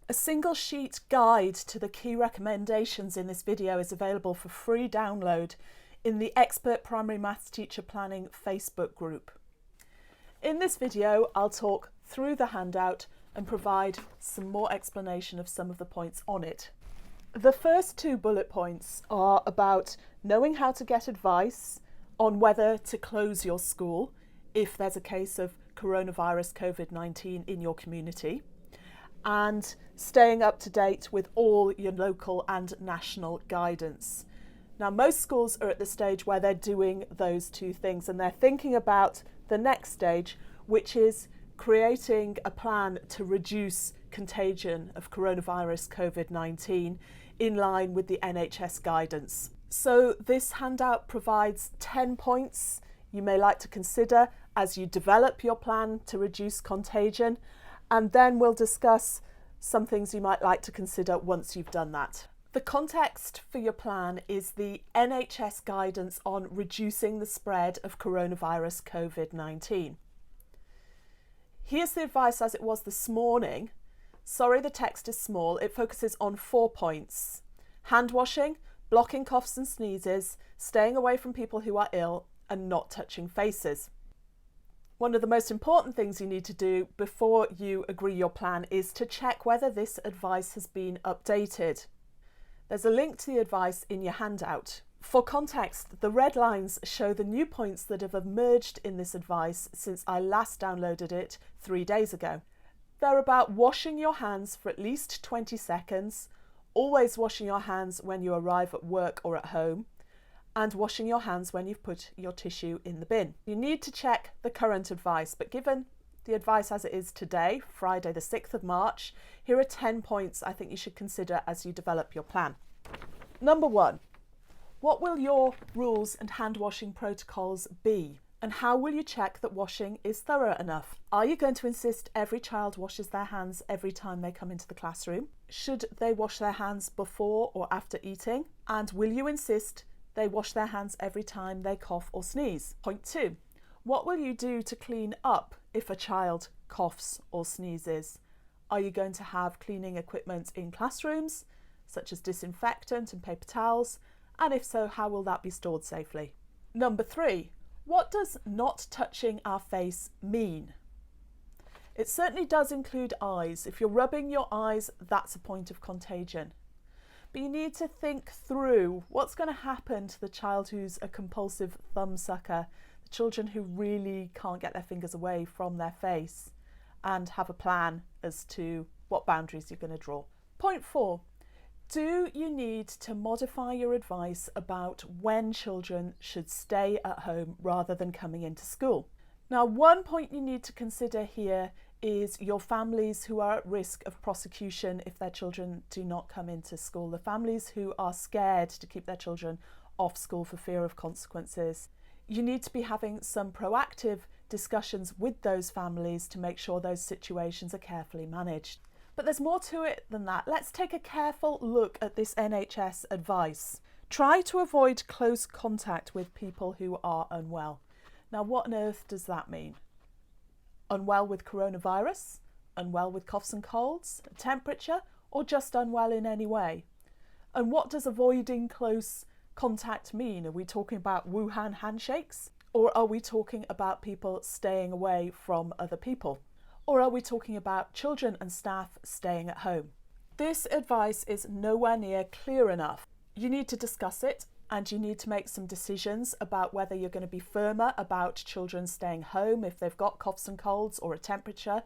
A single sheet guide to the key recommendations in this video is available for free download in the Expert Primary Maths Teacher Planning Facebook group. In this video, I'll talk through the handout and provide some more explanation of some of the points on it. The first two bullet points are about knowing how to get advice on whether to close your school if there's a case of coronavirus COVID-19 in your community, and staying up to date with all your local and national guidance. Now, most schools are at the stage where they're doing those two things, and they're thinking about the next stage, which is creating a plan to reduce contagion of coronavirus COVID-19 in line with the NHS guidance. So this handout provides 10 points you may like to consider as you develop your plan to reduce contagion, and then we'll discuss some things you might like to consider once you've done that. The context for your plan is the NHS guidance on reducing the spread of coronavirus COVID-19. Here's the advice as it was this morning. Sorry, the text is small. It focuses on 4 points: hand washing, blocking coughs and sneezes, staying away from people who are ill, and not touching faces. One of the most important things you need to do before you agree your plan is to check whether this advice has been updated. There's a link to the advice in your handout. For context, the red lines show the new points that have emerged in this advice since I last downloaded it 3 days ago. They're about washing your hands for at least 20 seconds, always washing your hands when you arrive at work or at home, and washing your hands when you've put your tissue in the bin. You need to check the current advice, but given the advice as it is today, Friday the 6th of March, here are 10 points I think you should consider as you develop your plan. Number 1, what will your rules and hand washing protocols be? And how will you check that washing is thorough enough? Are you going to insist every child washes their hands every time they come into the classroom? Should they wash their hands before or after eating? And will you insist they wash their hands every time they cough or sneeze? Point 2, what will you do to clean up if a child coughs or sneezes? Are you going to have cleaning equipment in classrooms, such as disinfectant and paper towels? And if so, how will that be stored safely? Number 3, what does not touching our face mean? It certainly does include eyes. If you're rubbing your eyes, that's a point of contagion. But you need to think through what's going to happen to the child who's a compulsive thumb sucker, the children who really can't get their fingers away from their face, and have a plan as to what boundaries you're going to draw. Point 4, do you need to modify your advice about when children should stay at home rather than coming into school? Now, one point you need to consider here is your families who are at risk of prosecution if their children do not come into school, the families who are scared to keep their children off school for fear of consequences. You need to be having some proactive discussions with those families to make sure those situations are carefully managed. But there's more to it than that. Let's take a careful look at this NHS advice. Try to avoid close contact with people who are unwell. Now, what on earth does that mean? Unwell with coronavirus? Unwell with coughs and colds, a temperature, or just unwell in any way? And what does avoiding close contact mean? Are we talking about Wuhan handshakes? Or are we talking about people staying away from other people? Or are we talking about children and staff staying at home? This advice is nowhere near clear enough. You need to discuss it, and you need to make some decisions about whether you're going to be firmer about children staying home if they've got coughs and colds or a temperature.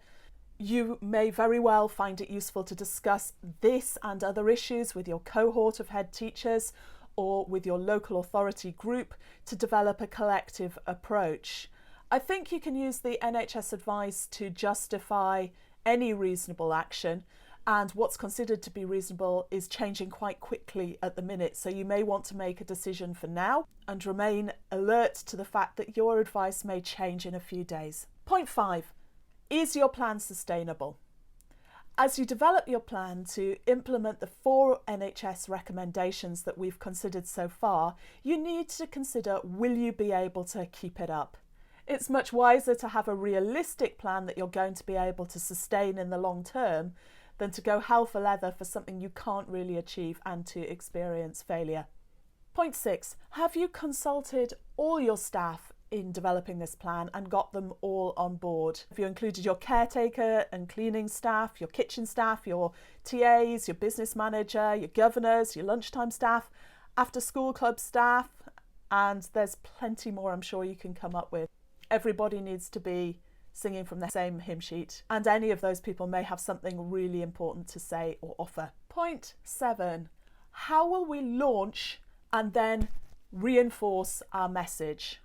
You may very well find it useful to discuss this and other issues with your cohort of head teachers or with your local authority group to develop a collective approach. I think you can use the NHS advice to justify any reasonable action, and what's considered to be reasonable is changing quite quickly at the minute, so you may want to make a decision for now and remain alert to the fact that your advice may change in a few days. Point 5, is your plan sustainable? As you develop your plan to implement the 4 NHS recommendations that we've considered so far, you need to consider, will you be able to keep it up? It's much wiser to have a realistic plan that you're going to be able to sustain in the long term than to go hell for leather for something you can't really achieve and to experience failure. Point 6, have you consulted all your staff in developing this plan and got them all on board? Have you included your caretaker and cleaning staff, your kitchen staff, your TAs, your business manager, your governors, your lunchtime staff, after school club staff, and there's plenty more I'm sure you can come up with. Everybody needs to be singing from the same hymn sheet, and any of those people may have something really important to say or offer. Point 7, how will we launch and then reinforce our message?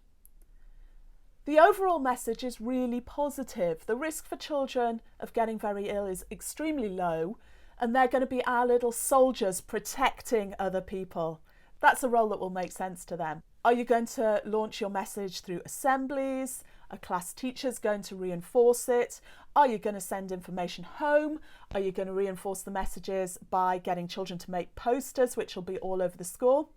The overall message is really positive. The risk for children of getting very ill is extremely low, and they're going to be our little soldiers protecting other people. That's a role that will make sense to them. Are you going to launch your message through assemblies? A class teacher's going to reinforce it? Are you going to send information home? Are you going to reinforce the messages by getting children to make posters, which will be all over the school?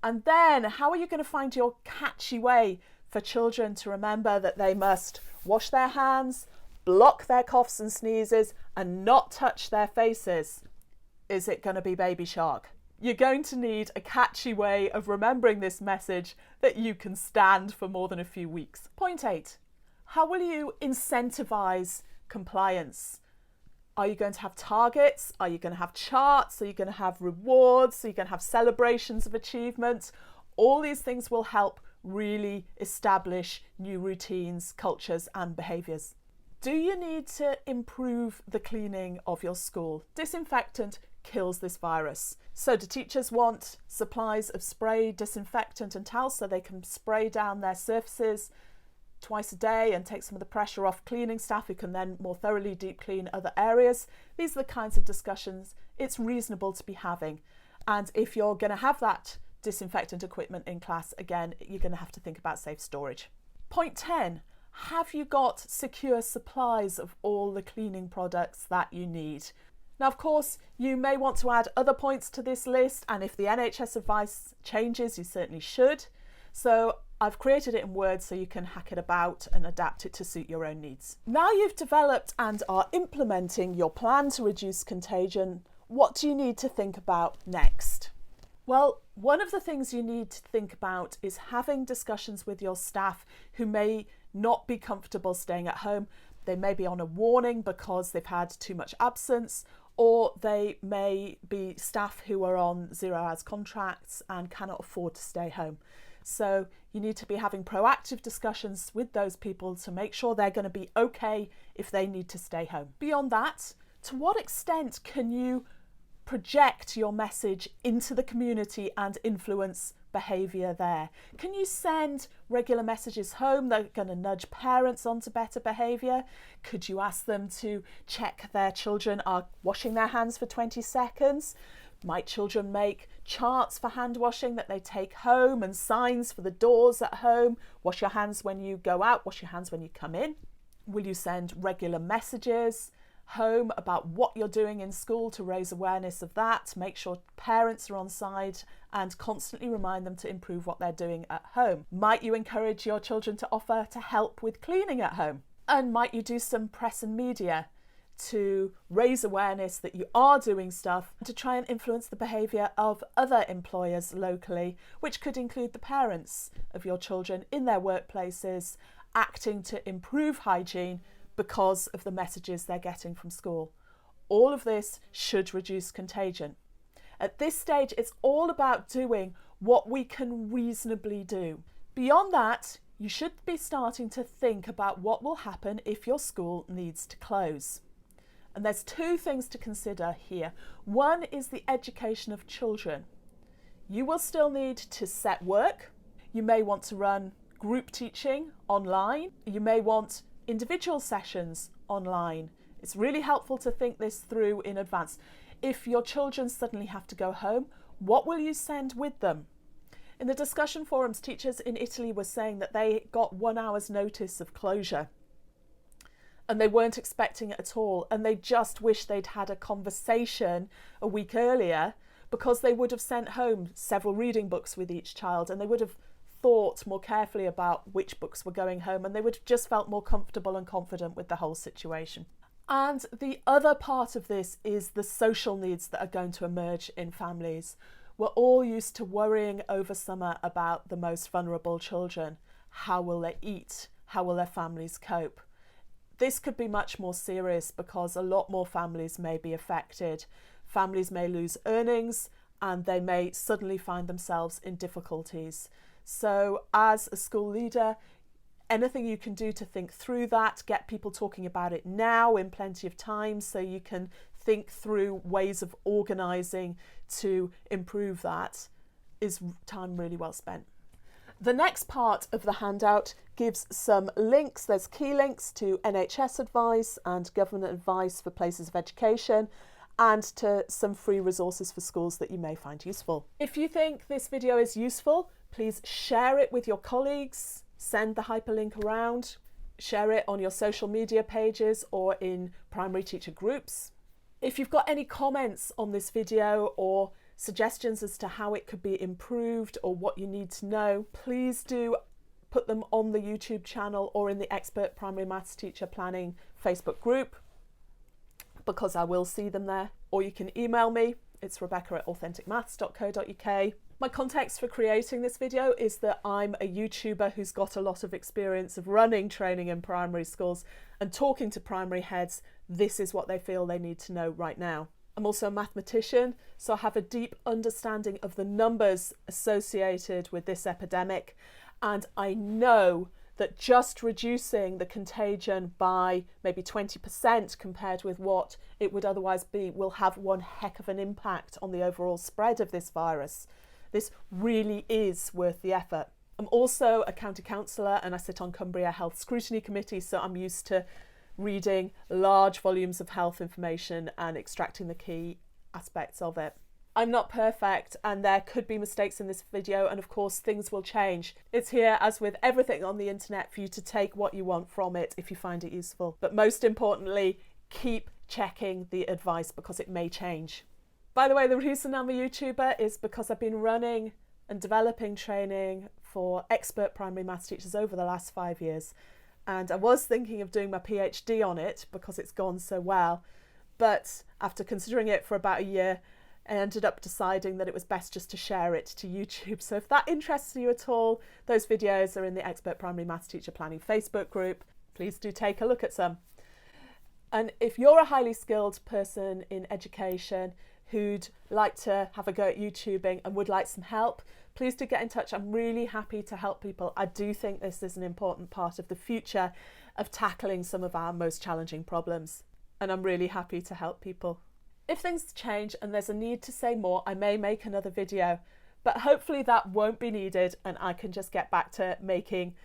And then how are you going to find your catchy way for children to remember that they must wash their hands, block their coughs and sneezes, and not touch their faces? Is it going to be Baby Shark? You're going to need a catchy way of remembering this message that you can stand for more than a few weeks. Point 8, how will you incentivize compliance? Are you going to have targets? Are you going to have charts? Are you going to have rewards? Are you going to have celebrations of achievement? All these things will help really establish new routines, cultures and behaviours. Do you need to improve the cleaning of your school? Disinfectant kills this virus. So do teachers want supplies of spray, disinfectant and towels so they can spray down their surfaces twice a day and take some of the pressure off cleaning staff who can then more thoroughly deep clean other areas? These are the kinds of discussions it's reasonable to be having. And if you're going to have that disinfectant equipment in class, again, you're going to have to think about safe storage. Point 10, have you got secure supplies of all the cleaning products that you need? Now, of course, you may want to add other points to this list, and if the NHS advice changes, you certainly should. So I've created it in Word so you can hack it about and adapt it to suit your own needs. Now you've developed and are implementing your plan to reduce contagion, what do you need to think about next? Well, one of the things you need to think about is having discussions with your staff who may not be comfortable staying at home. They may be on a warning because they've had too much absence, or they may be staff who are on 0 hours contracts and cannot afford to stay home. So you need to be having proactive discussions with those people to make sure they're going to be okay if they need to stay home. Beyond that, to what extent can you project your message into the community and influence behaviour there? Can you send regular messages home that are going to nudge parents onto better behaviour? Could you ask them to check their children are washing their hands for 20 seconds? Might children make charts for hand washing that they take home and signs for the doors at home? Wash your hands when you go out, wash your hands when you come in. Will you send regular messages home about what you're doing in school to raise awareness of that? Make sure parents are on side and constantly remind them to improve what they're doing at home. Might you encourage your children to offer to help with cleaning at home? And might you do some press and media to raise awareness that you are doing stuff to try and influence the behaviour of other employers locally, which could include the parents of your children in their workplaces, acting to improve hygiene because of the messages they're getting from school. All of this should reduce contagion. At this stage, it's all about doing what we can reasonably do. Beyond that, you should be starting to think about what will happen if your school needs to close. And there's two things to consider here. One is the education of children. You will still need to set work. You may want to run group teaching online. You may want individual sessions online. It's really helpful to think this through in advance. If your children suddenly have to go home, what will you send with them? In the discussion forums, teachers in Italy were saying that they got 1 hour's notice of closure and they weren't expecting it at all, and they just wish they'd had a conversation a week earlier, because they would have sent home several reading books with each child, and they would have thought more carefully about which books were going home, and they would have just felt more comfortable and confident with the whole situation. And the other part of this is the social needs that are going to emerge in families. We're all used to worrying over summer about the most vulnerable children. How will they eat? How will their families cope? This could be much more serious because a lot more families may be affected. Families may lose earnings and they may suddenly find themselves in difficulties. So as a school leader, anything you can do to think through that, get people talking about it now in plenty of time so you can think through ways of organising to improve that, is time really well spent. The next part of the handout gives some links. There's key links to NHS advice and government advice for places of education, and to some free resources for schools that you may find useful. If you think this video is useful, please share it with your colleagues, send the hyperlink around, share it on your social media pages or in primary teacher groups. If you've got any comments on this video or suggestions as to how it could be improved or what you need to know, please do put them on the YouTube channel or in the Expert Primary Maths Teacher Planning Facebook group, because I will see them there. Or you can email me, it's rebecca@authenticmaths.co.uk. My context for creating this video is that I'm a YouTuber who's got a lot of experience of running training in primary schools and talking to primary heads. This is what they feel they need to know right now. I'm also a mathematician, so I have a deep understanding of the numbers associated with this epidemic, and I know that just reducing the contagion by maybe 20% compared with what it would otherwise be will have one heck of an impact on the overall spread of this virus. This really is worth the effort. I'm also a county councillor and I sit on Cumbria Health Scrutiny Committee, so I'm used to reading large volumes of health information and extracting the key aspects of it. I'm not perfect and there could be mistakes in this video, and of course things will change. It's here, as with everything on the internet, for you to take what you want from it if you find it useful. But most importantly, keep checking the advice because it may change. By the way, the reason I'm a YouTuber is because I've been running and developing training for expert primary maths teachers over the last 5 years. And I was thinking of doing my PhD on it because it's gone so well. But after considering it for about a year, I ended up deciding that it was best just to share it to YouTube. So if that interests you at all, those videos are in the Expert Primary Maths Teacher Planning Facebook group. Please do take a look at some. And if you're a highly skilled person in education who'd like to have a go at YouTubing and would like some help, please do get in touch. I'm really happy to help people. I do think this is an important part of the future of tackling some of our most challenging problems, and I'm really happy to help people. If things change and there's a need to say more, I may make another video, but hopefully that won't be needed and I can just get back to making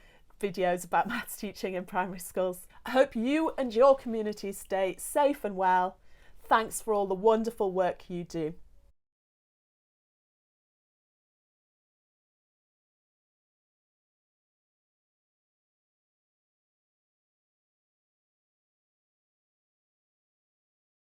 videos about maths teaching in primary schools. I hope you and your community stay safe and well. Thanks for all the wonderful work you do.